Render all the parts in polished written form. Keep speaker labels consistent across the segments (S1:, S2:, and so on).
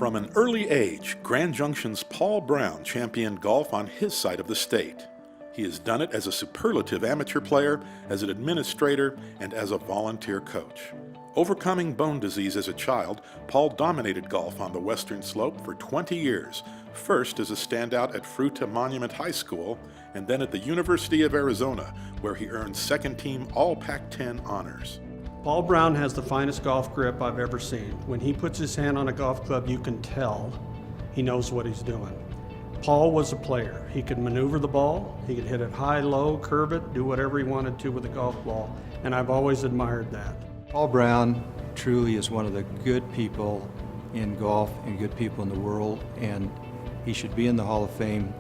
S1: From an early age, Grand Junction's Paul Brown championed golf on his side of the state. He has done it as a superlative amateur player, as an administrator, and as a volunteer coach. Overcoming bone disease as a child, Paul dominated golf on the Western Slope for 20 years, first as a standout at Fruita Monument High School, and then at the University of Arizona, where he earned second-team All-Pac-10 honors.
S2: Paul Brown has the finest golf grip I've ever seen. When he puts his hand on a golf club, you can tell he knows what he's doing. Paul was a player. He could maneuver the ball, he could hit it high, low, curve it, do whatever he wanted to with a golf ball, and I've always admired that.
S3: Paul Brown truly is one of the good people in golf and good people in the world, and he should be in the Hall of Fame,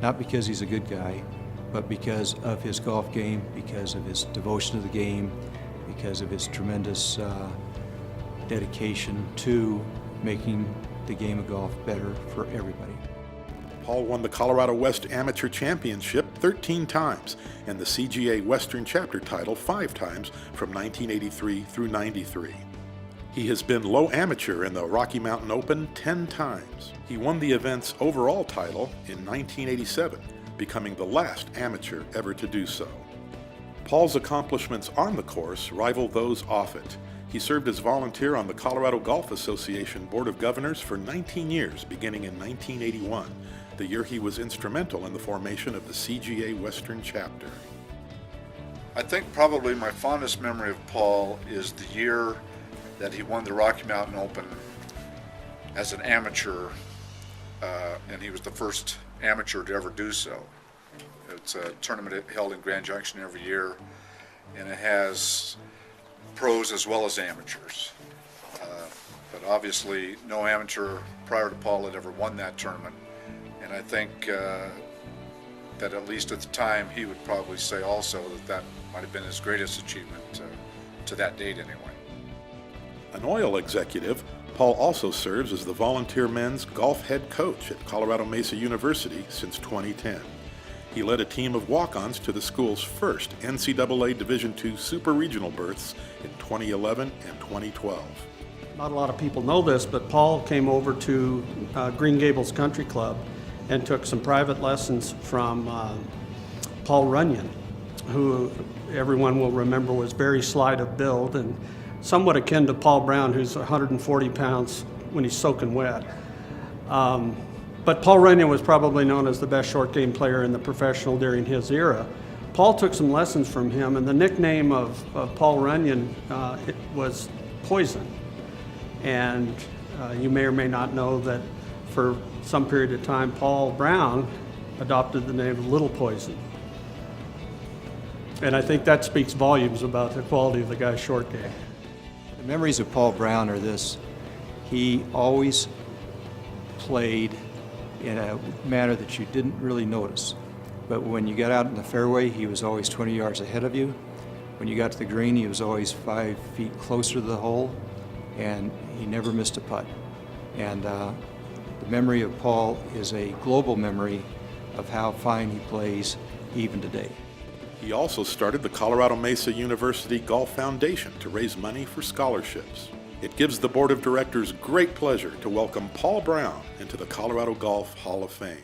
S3: not because he's a good guy, but because of his golf game, because of his devotion to the game, because of his tremendous dedication to making the game of golf better for everybody.
S1: Paul won the Colorado West Amateur Championship 13 times and the CGA Western Chapter title 5 times from 1983 through 93. He has been low amateur in the Rocky Mountain Open 10 times. He won the event's overall title in 1987, becoming the last amateur ever to do so. Paul's accomplishments on the course rival those off it. He served as volunteer on the Colorado Golf Association Board of Governors for 19 years, beginning in 1981, the year he was instrumental in the formation of the CGA Western Chapter.
S4: I think probably my fondest memory of Paul is the year that he won the Rocky Mountain Open as an amateur, and he was the first amateur to ever do so. It's a tournament held in Grand Junction every year, and it has pros as well as amateurs. But obviously, no amateur prior to Paul had ever won that tournament, and I think that at least at the time, he would probably say also that that might have been his greatest achievement to that date anyway.
S1: An oil executive, Paul also serves as the volunteer men's golf head coach at Colorado Mesa University since 2010. He led a team of walk-ons to the school's first NCAA Division II Super Regional berths in 2011 and 2012.
S2: Not a lot of people know this, but Paul came over to Green Gables Country Club and took some private lessons from Paul Runyon, who everyone will remember was very slight of build and somewhat akin to Paul Brown, who's 140 pounds when he's soaking wet. But Paul Runyon was probably known as the best short game player in the professional during his era. Paul took some lessons from him, and the nickname of Paul Runyon it was Poison. And you may or may not know that for some period of time, Paul Brown adopted the name of Little Poison. And I think that speaks volumes about the quality of the guy's short game.
S3: The memories of Paul Brown are this: he always played in a manner that you didn't really notice. But when you got out in the fairway, he was always 20 yards ahead of you. When you got to the green, he was always 5 feet closer to the hole, and he never missed a putt. And the memory of Paul is a global memory of how fine he plays even today.
S1: He also started the Colorado Mesa University Golf Foundation to raise money for scholarships. It gives the board of directors great pleasure to welcome Paul Brown into the Colorado Golf Hall of Fame.